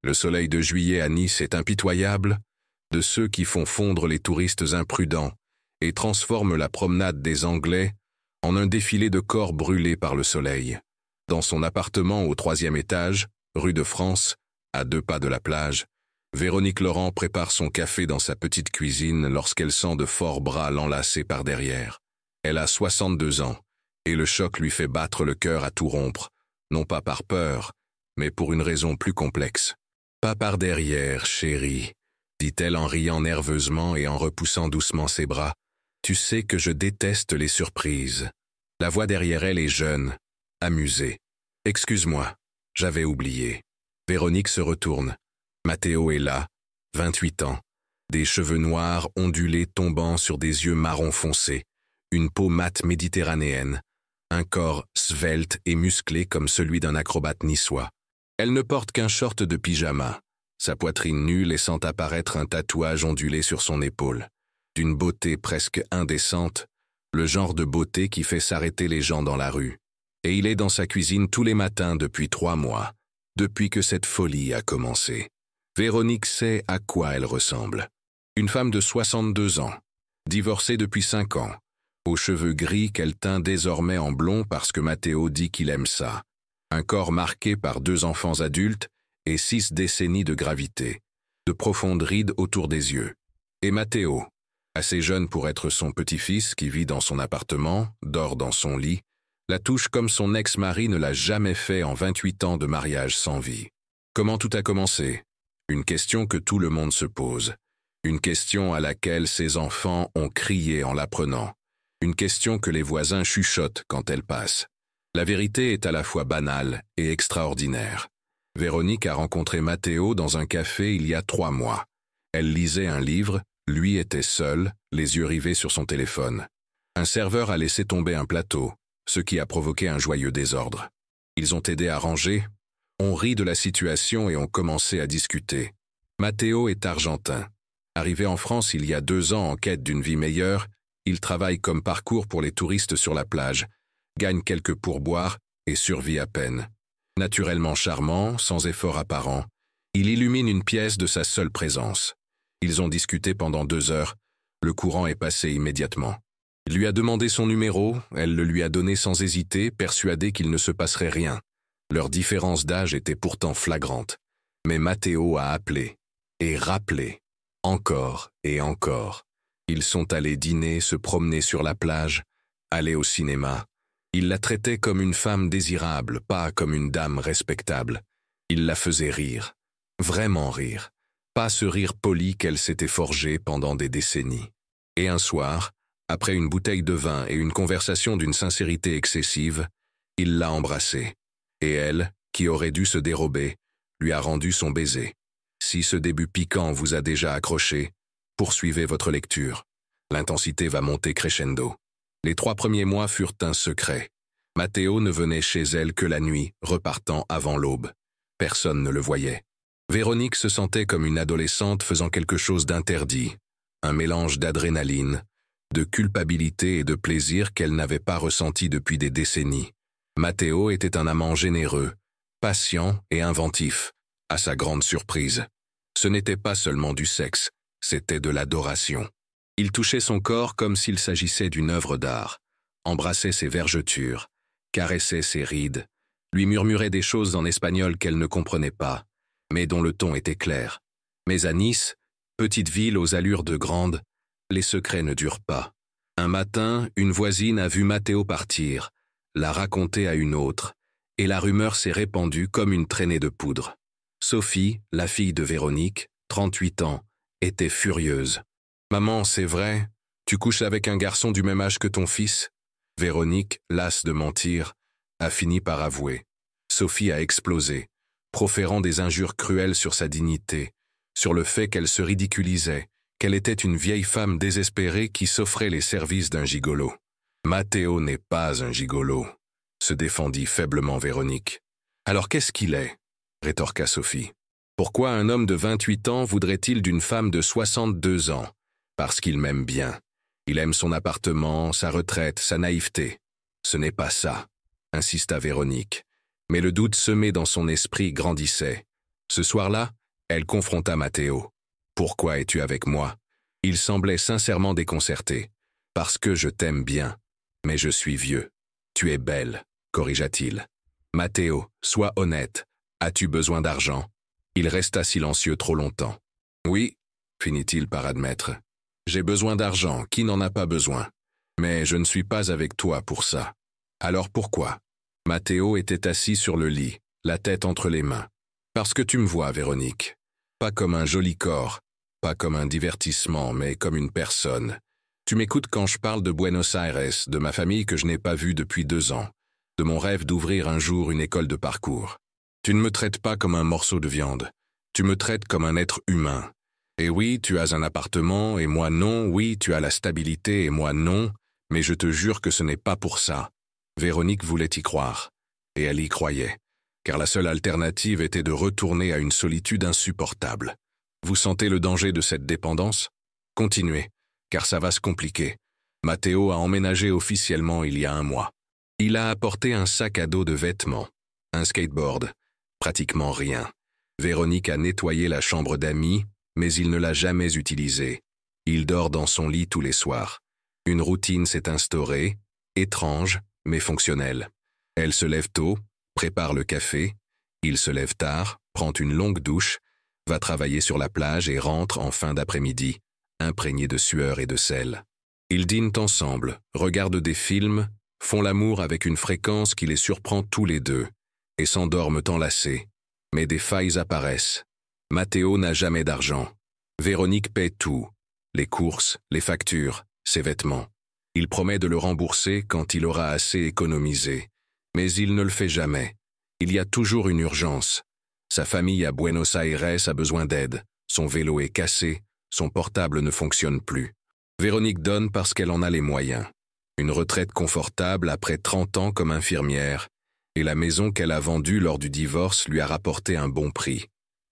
Le soleil de juillet à Nice est impitoyable, de ceux qui font fondre les touristes imprudents et transforment la promenade des Anglais en un défilé de corps brûlés par le soleil. Dans son appartement au 3e étage, rue de France, à 2 pas de la plage, Véronique Laurent prépare son café dans sa petite cuisine lorsqu'elle sent de forts bras l'enlacer par derrière. Elle a 62 ans, et le choc lui fait battre le cœur à tout rompre, non pas par peur, mais pour une raison plus complexe. « Pas par derrière, chérie », dit-elle en riant nerveusement et en repoussant doucement ses bras. « Tu sais que je déteste les surprises. » La voix derrière elle est jeune, amusée. « Excuse-moi, j'avais oublié. » Véronique se retourne. Matteo est là, 28 ans, des cheveux noirs ondulés tombant sur des yeux marron foncé, une peau mate méditerranéenne, un corps svelte et musclé comme celui d'un acrobate niçois. Elle ne porte qu'un short de pyjama, sa poitrine nue laissant apparaître un tatouage ondulé sur son épaule. D'une beauté presque indécente, le genre de beauté qui fait s'arrêter les gens dans la rue. Et il est dans sa cuisine tous les matins depuis 3 mois, depuis que cette folie a commencé. Véronique sait à quoi elle ressemble. Une femme de 62 ans, divorcée depuis 5 ans, aux cheveux gris qu'elle teint désormais en blond parce que Matteo dit qu'il aime ça. Un corps marqué par 2 enfants adultes et 6 décennies de gravité, de profondes rides autour des yeux. Et Matteo, assez jeune pour être son petit-fils qui vit dans son appartement, dort dans son lit, la touche comme son ex-mari ne l'a jamais fait en 28 ans de mariage sans vie. Comment tout a commencé ? Une question que tout le monde se pose. Une question à laquelle ses enfants ont crié en l'apprenant. Une question que les voisins chuchotent quand elle passe. La vérité est à la fois banale et extraordinaire. Véronique a rencontré Matteo dans un café il y a 3 mois. Elle lisait un livre, lui était seul, les yeux rivés sur son téléphone. Un serveur a laissé tomber un plateau, ce qui a provoqué un joyeux désordre. Ils ont aidé à ranger. On rit de la situation et ont commencé à discuter. Matteo est argentin. Arrivé en France il y a 2 ans en quête d'une vie meilleure, il travaille comme parcours pour les touristes sur la plage, gagne quelques pourboires et survit à peine. Naturellement charmant, sans effort apparent, il illumine une pièce de sa seule présence. Ils ont discuté pendant 2 heures, le courant est passé immédiatement. Il lui a demandé son numéro, elle le lui a donné sans hésiter, persuadée qu'il ne se passerait rien. Leur différence d'âge était pourtant flagrante. Mais Matteo a appelé, et rappelé, encore et encore. Ils sont allés dîner, se promener sur la plage, aller au cinéma. Il la traitait comme une femme désirable, pas comme une dame respectable. Il la faisait rire, vraiment rire, pas ce rire poli qu'elle s'était forgé pendant des décennies. Et un soir, après une bouteille de vin et une conversation d'une sincérité excessive, il l'a embrassée. Et elle, qui aurait dû se dérober, lui a rendu son baiser. Si ce début piquant vous a déjà accroché, poursuivez votre lecture. L'intensité va monter crescendo. Les 3 premiers mois furent un secret. Matteo ne venait chez elle que la nuit, repartant avant l'aube. Personne ne le voyait. Véronique se sentait comme une adolescente faisant quelque chose d'interdit, un mélange d'adrénaline, de culpabilité et de plaisir qu'elle n'avait pas ressenti depuis des décennies. Matteo était un amant généreux, patient et inventif, à sa grande surprise. Ce n'était pas seulement du sexe, c'était de l'adoration. Il touchait son corps comme s'il s'agissait d'une œuvre d'art, embrassait ses vergetures, caressait ses rides, lui murmurait des choses en espagnol qu'elle ne comprenait pas, mais dont le ton était clair. Mais à Nice, petite ville aux allures de grande, les secrets ne durent pas. Un matin, une voisine a vu Matteo partir, l'a raconté à une autre, et la rumeur s'est répandue comme une traînée de poudre. Sophie, la fille de Véronique, 38 ans, était furieuse. « Maman, c'est vrai, tu couches avec un garçon du même âge que ton fils ?» Véronique, lasse de mentir, a fini par avouer. Sophie a explosé, proférant des injures cruelles sur sa dignité, sur le fait qu'elle se ridiculisait, qu'elle était une vieille femme désespérée qui s'offrait les services d'un gigolo. « Matteo n'est pas un gigolo », se défendit faiblement Véronique. « Alors qu'est-ce qu'il est ?» rétorqua Sophie. « Pourquoi un homme de 28 ans voudrait-il d'une femme de 62 ans ? Parce qu'il m'aime bien. Il aime son appartement, sa retraite, sa naïveté. Ce n'est pas ça, insista Véronique. Mais le doute semé dans son esprit grandissait. Ce soir-là, elle confronta Matteo. « Pourquoi es-tu avec moi ?» Il semblait sincèrement déconcerté. « Parce que je t'aime bien. Mais je suis vieux. Tu es belle, corrigea-t-il. « Matteo, sois honnête. As-tu besoin d'argent ?» Il resta silencieux trop longtemps. « Oui, » finit-il par admettre. « J'ai besoin d'argent, qui n'en a pas besoin? Mais je ne suis pas avec toi pour ça. Alors pourquoi ?» Matteo était assis sur le lit, la tête entre les mains. « Parce que tu me vois, Véronique. Pas comme un joli corps, pas comme un divertissement, mais comme une personne. Tu m'écoutes quand je parle de Buenos Aires, de ma famille que je n'ai pas vue depuis 2 ans, de mon rêve d'ouvrir un jour une école de parcours. Tu ne me traites pas comme un morceau de viande. Tu me traites comme un être humain. Et oui, tu as un appartement, et moi non. Oui, tu as la stabilité, et moi non. Mais je te jure que ce n'est pas pour ça. » Véronique voulait y croire. Et elle y croyait. Car la seule alternative était de retourner à une solitude insupportable. Vous sentez le danger de cette dépendance? Continuez, car ça va se compliquer. Matteo a emménagé officiellement il y a 1 mois. Il a apporté un sac à dos de vêtements, un skateboard, pratiquement rien. Véronique a nettoyé la chambre d'amis, mais il ne l'a jamais utilisée. Il dort dans son lit tous les soirs. Une routine s'est instaurée, étrange, mais fonctionnelle. Elle se lève tôt, prépare le café, il se lève tard, prend une longue douche, va travailler sur la plage et rentre en fin d'après-midi, imprégné de sueur et de sel. Ils dînent ensemble, regardent des films, font l'amour avec une fréquence qui les surprend tous les deux, et s'endorment enlacés. Mais des failles apparaissent. Matteo n'a jamais d'argent. Véronique paie tout, les courses, les factures, ses vêtements. Il promet de le rembourser quand il aura assez économisé. Mais il ne le fait jamais. Il y a toujours une urgence. Sa famille à Buenos Aires a besoin d'aide. Son vélo est cassé, son portable ne fonctionne plus. Véronique donne parce qu'elle en a les moyens. Une retraite confortable après 30 ans comme infirmière, et la maison qu'elle a vendue lors du divorce lui a rapporté un bon prix.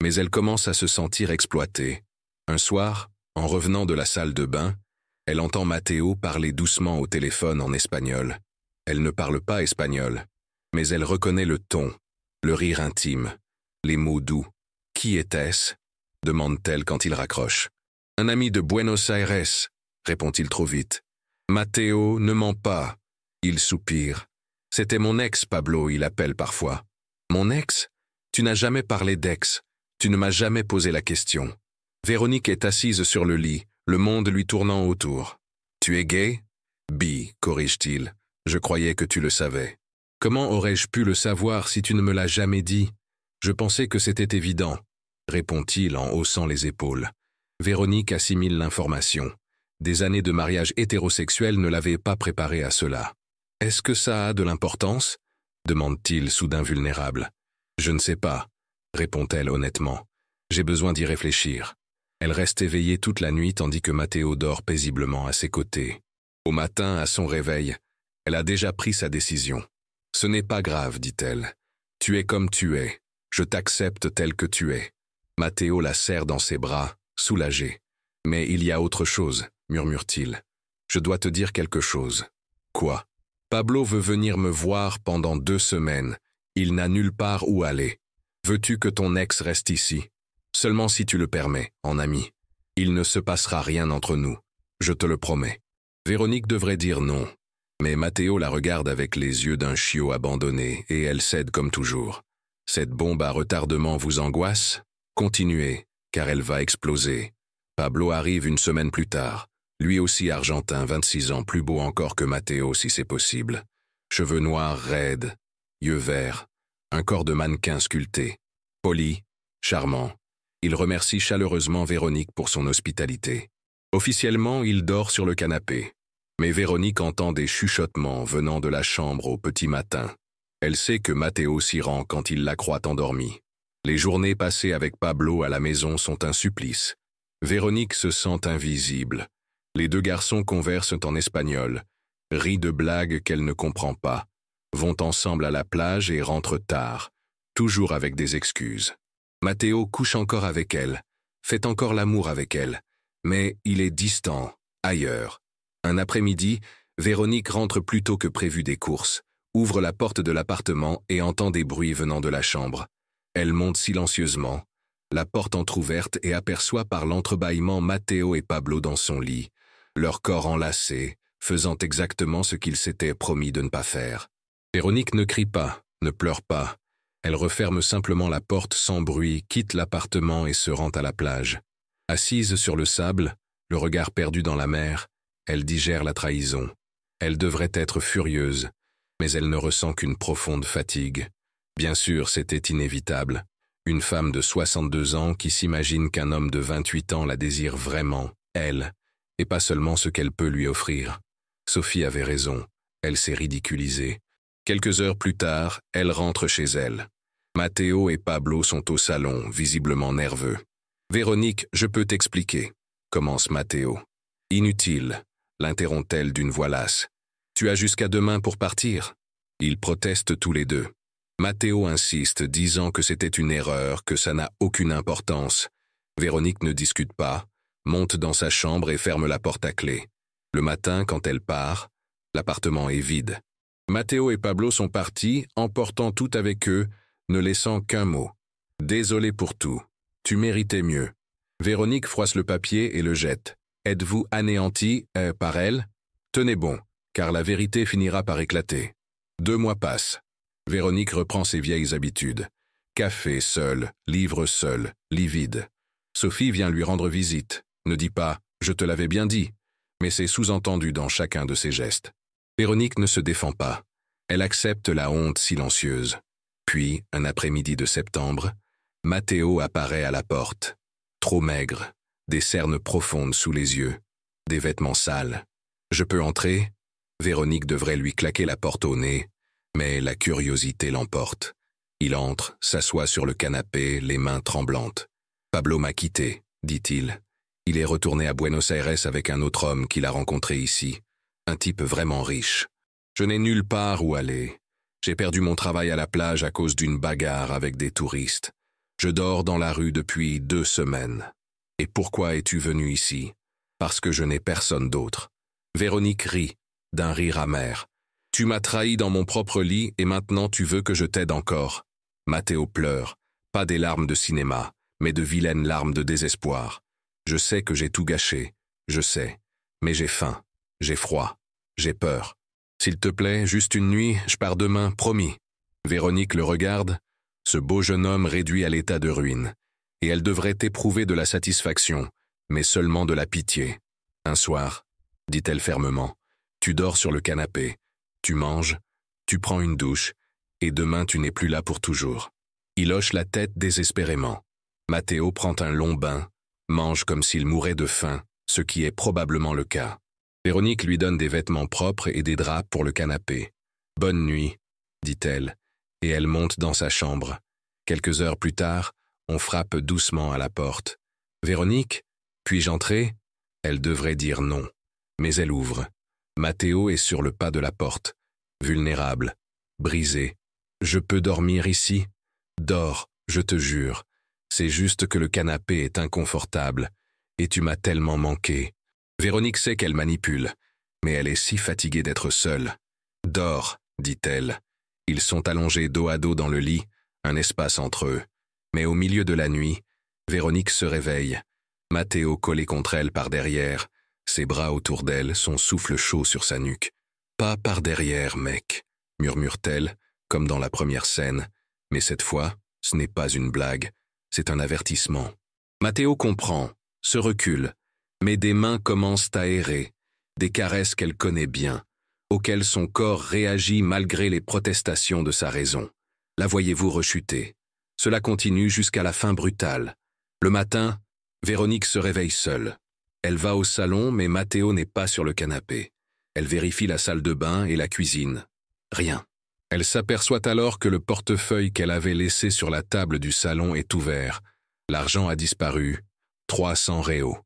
Mais elle commence à se sentir exploitée. Un soir, en revenant de la salle de bain, elle entend Matteo parler doucement au téléphone en espagnol. Elle ne parle pas espagnol, mais elle reconnaît le ton, le rire intime, les mots doux. « Qui était-ce » demande-t-elle quand il raccroche. « Un ami de Buenos Aires » répond-il trop vite. « Matteo ne ment pas. » Il soupire. « C'était mon ex, Pablo, il appelle parfois. »« Mon ex ? Tu n'as jamais parlé d'ex. Tu ne m'as jamais posé la question. » Véronique est assise sur le lit, le monde lui tournant autour. « Tu es gay ?»« Bi, corrige-t-il. Je croyais que tu le savais. »« Comment aurais-je pu le savoir si tu ne me l'as jamais dit ? Je pensais que c'était évident. » répond-il en haussant les épaules. Véronique assimile l'information. Des années de mariage hétérosexuel ne l'avaient pas préparée à cela. « Est-ce que ça a de l'importance » demande-t-il soudain vulnérable. « Je ne sais pas, » répond-elle honnêtement. « J'ai besoin d'y réfléchir. » Elle reste éveillée toute la nuit tandis que Matteo dort paisiblement à ses côtés. Au matin, à son réveil, elle a déjà pris sa décision. « Ce n'est pas grave, dit-elle. Tu es comme tu es. Je t'accepte tel que tu es. » Matteo la serre dans ses bras, soulagé. « Mais il y a autre chose, » murmure-t-il. « Je dois te dire quelque chose. »« Quoi ?»« Pablo veut venir me voir pendant 2 semaines. Il n'a nulle part où aller. Veux-tu que ton ex reste ici ? Seulement si tu le permets, en ami. Il ne se passera rien entre nous. Je te le promets. » Véronique devrait dire non. Mais Matteo la regarde avec les yeux d'un chiot abandonné et elle cède comme toujours. Cette bombe à retardement vous angoisse ? Continuez, car elle va exploser. Pablo arrive 1 semaine plus tard. Lui aussi argentin, 26 ans, plus beau encore que Matteo si c'est possible. Cheveux noirs raides, yeux verts, un corps de mannequin sculpté. Poli, charmant. Il remercie chaleureusement Véronique pour son hospitalité. Officiellement, il dort sur le canapé. Mais Véronique entend des chuchotements venant de la chambre au petit matin. Elle sait que Matteo s'y rend quand il la croit endormie. Les journées passées avec Pablo à la maison sont un supplice. Véronique se sent invisible. Les 2 garçons conversent en espagnol, rient de blagues qu'elle ne comprend pas, vont ensemble à la plage et rentrent tard, toujours avec des excuses. Matteo couche encore avec elle, fait encore l'amour avec elle, mais il est distant, ailleurs. Un après-midi, Véronique rentre plus tôt que prévu des courses, ouvre la porte de l'appartement et entend des bruits venant de la chambre. Elle monte silencieusement, la porte entr'ouverte et aperçoit par l'entrebâillement Matteo et Pablo dans son lit, leur corps enlacés, faisant exactement ce qu'ils s'étaient promis de ne pas faire. Véronique ne crie pas, ne pleure pas. Elle referme simplement la porte sans bruit, quitte l'appartement et se rend à la plage. Assise sur le sable, le regard perdu dans la mer, elle digère la trahison. Elle devrait être furieuse, mais elle ne ressent qu'une profonde fatigue. Bien sûr, c'était inévitable. Une femme de 62 ans qui s'imagine qu'un homme de 28 ans la désire vraiment, elle, et pas seulement ce qu'elle peut lui offrir. Sophie avait raison, elle s'est ridiculisée. Quelques heures plus tard, elle rentre chez elle. Matteo et Pablo sont au salon, visiblement nerveux. « Véronique, je peux t'expliquer », commence Matteo. « Inutile », l'interrompt-elle d'une voix lasse. « Tu as jusqu'à demain pour partir ?» Ils protestent tous les deux. Matteo insiste, disant que c'était une erreur, que ça n'a aucune importance. Véronique ne discute pas, monte dans sa chambre et ferme la porte à clé. Le matin, quand elle part, l'appartement est vide. Matteo et Pablo sont partis, emportant tout avec eux, ne laissant qu'un mot. « Désolé pour tout. Tu méritais mieux. » Véronique froisse le papier et le jette. « Êtes-vous anéanti, par elle ? Tenez bon, car la vérité finira par éclater. » 2 mois passent. Véronique reprend ses vieilles habitudes. Café seul, livre seul, lit vide. Sophie vient lui rendre visite. Ne dit pas « je te l'avais bien dit », mais c'est sous-entendu dans chacun de ses gestes. Véronique ne se défend pas. Elle accepte la honte silencieuse. Puis, un après-midi de septembre, Matteo apparaît à la porte. Trop maigre, des cernes profondes sous les yeux, des vêtements sales. « Je peux entrer ?» Véronique devrait lui claquer la porte au nez, mais la curiosité l'emporte. Il entre, s'assoit sur le canapé, les mains tremblantes. « Pablo m'a quitté », dit-il. « Il est retourné à Buenos Aires avec un autre homme qu'il a rencontré ici. Un type vraiment riche. Je n'ai nulle part où aller. J'ai perdu mon travail à la plage à cause d'une bagarre avec des touristes. Je dors dans la rue depuis 2 semaines. Et pourquoi es-tu venu ici? Parce que je n'ai personne d'autre. » Véronique rit, d'un rire amer. « Tu m'as trahi dans mon propre lit et maintenant tu veux que je t'aide encore. » Matteo pleure, pas des larmes de cinéma, mais de vilaines larmes de désespoir. « Je sais que j'ai tout gâché, je sais, mais j'ai faim, j'ai froid, j'ai peur. S'il te plaît, juste une nuit, je pars demain, promis. » Véronique le regarde, ce beau jeune homme réduit à l'état de ruine, et elle devrait éprouver de la satisfaction, mais seulement de la pitié. « Un soir, dit-elle fermement, tu dors sur le canapé, tu manges, tu prends une douche, et demain tu n'es plus là pour toujours. » Il hoche la tête désespérément. Matteo prend un long bain, mange comme s'il mourait de faim, ce qui est probablement le cas. Véronique lui donne des vêtements propres et des draps pour le canapé. « Bonne nuit, » dit-elle, et elle monte dans sa chambre. Quelques heures plus tard, on frappe doucement à la porte. « Véronique, puis-je entrer ?» Elle devrait dire non, mais elle ouvre. Matteo est sur le pas de la porte, vulnérable, brisé. « Je peux dormir ici ? Dors, je te jure. C'est juste que le canapé est inconfortable, et tu m'as tellement manqué. » Véronique sait qu'elle manipule, mais elle est si fatiguée d'être seule. « Dors, » dit-elle. Ils sont allongés dos à dos dans le lit, un espace entre eux. Mais au milieu de la nuit, Véronique se réveille. Matteo collé contre elle par derrière, ses bras autour d'elle, son souffle chaud sur sa nuque. « Pas par derrière, mec », murmure-t-elle, comme dans la première scène. Mais cette fois, ce n'est pas une blague, c'est un avertissement. Matteo comprend, se recule, mais des mains commencent à errer, des caresses qu'elle connaît bien, auxquelles son corps réagit malgré les protestations de sa raison. La voyez-vous rechuter. Cela continue jusqu'à la fin brutale. Le matin, Véronique se réveille seule. Elle va au salon, mais Matteo n'est pas sur le canapé. Elle vérifie la salle de bain et la cuisine. Rien. Elle s'aperçoit alors que le portefeuille qu'elle avait laissé sur la table du salon est ouvert. L'argent a disparu. 300 réaux.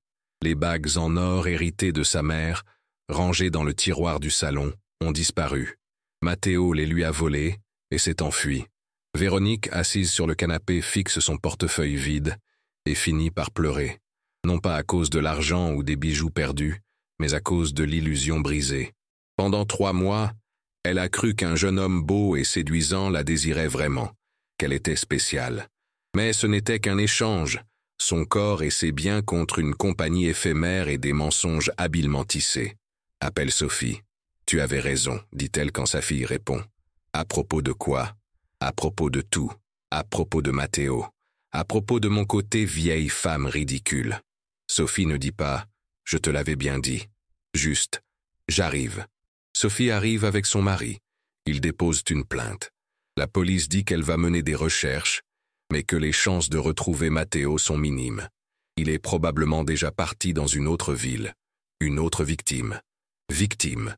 Les bagues en or héritées de sa mère, rangées dans le tiroir du salon, ont disparu. Matteo les lui a volées et s'est enfui. Véronique, assise sur le canapé, fixe son portefeuille vide et finit par pleurer. Non pas à cause de l'argent ou des bijoux perdus, mais à cause de l'illusion brisée. Pendant 3 mois, elle a cru qu'un jeune homme beau et séduisant la désirait vraiment, qu'elle était spéciale. Mais ce n'était qu'un échange, son corps et ses biens contre une compagnie éphémère et des mensonges habilement tissés. « Appelle Sophie. »« Tu avais raison, dit-elle quand sa fille répond. »« À propos de quoi ? » ?»« À propos de tout. À propos de Matteo. À propos de mon côté vieille femme ridicule. » Sophie ne dit pas « Je te l'avais bien dit ». Juste « J'arrive ». Sophie arrive avec son mari. Ils déposent une plainte. La police dit qu'elle va mener des recherches, mais que les chances de retrouver Matteo sont minimes. Il est probablement déjà parti dans une autre ville. Une autre victime. Victime.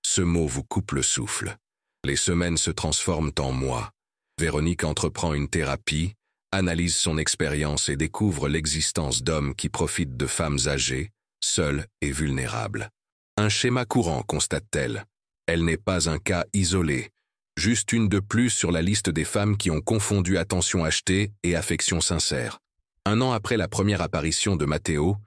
Ce mot vous coupe le souffle. Les semaines se transforment en mois. Véronique entreprend une thérapie, analyse son expérience et découvre l'existence d'hommes qui profitent de femmes âgées, seules et vulnérables. Un schéma courant, constate-t-elle. Elle n'est pas un cas isolé, juste une de plus sur la liste des femmes qui ont confondu attention achetée et affection sincère. 1 an après la première apparition de Matteo,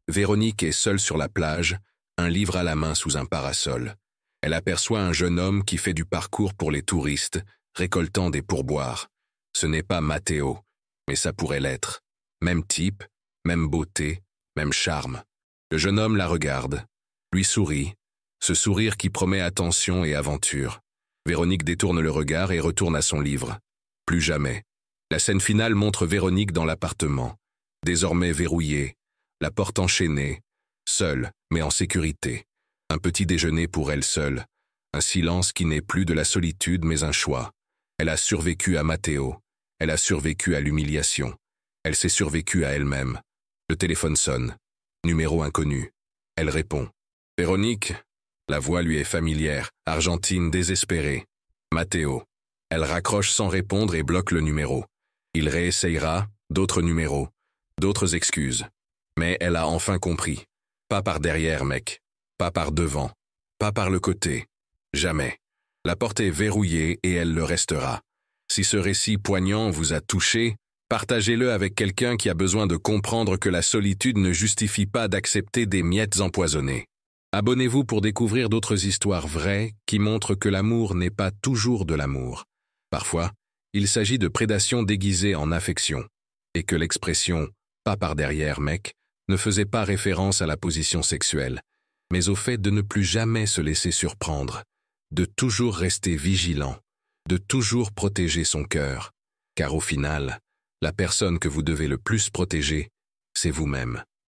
Véronique est seule sur la plage, un livre à la main sous un parasol. Elle aperçoit un jeune homme qui fait du parcours pour les touristes, récoltant des pourboires. Ce n'est pas Matteo, mais ça pourrait l'être. Même type, même beauté, même charme. Le jeune homme la regarde, lui sourit, ce sourire qui promet attention et aventure. Véronique détourne le regard et retourne à son livre. Plus jamais. La scène finale montre Véronique dans l'appartement, désormais verrouillée, la porte enchaînée, seule mais en sécurité. Un petit déjeuner pour elle seule, un silence qui n'est plus de la solitude mais un choix. Elle a survécu à Matteo, elle a survécu à l'humiliation, elle s'est survécue à elle-même. Le téléphone sonne, numéro inconnu. Elle répond. Véronique, la voix lui est familière, argentine désespérée. Matteo. Elle raccroche sans répondre et bloque le numéro. Il réessayera, d'autres numéros, d'autres excuses. Mais elle a enfin compris. Pas par derrière, mec. Pas par devant. Pas par le côté. Jamais. La porte est verrouillée et elle le restera. Si ce récit poignant vous a touché, partagez-le avec quelqu'un qui a besoin de comprendre que la solitude ne justifie pas d'accepter des miettes empoisonnées. Abonnez-vous pour découvrir d'autres histoires vraies qui montrent que l'amour n'est pas toujours de l'amour. Parfois, il s'agit de prédation déguisée en affection, et que l'expression « pas par derrière, mec » ne faisait pas référence à la position sexuelle, mais au fait de ne plus jamais se laisser surprendre, de toujours rester vigilant, de toujours protéger son cœur, car au final, la personne que vous devez le plus protéger, c'est vous-même.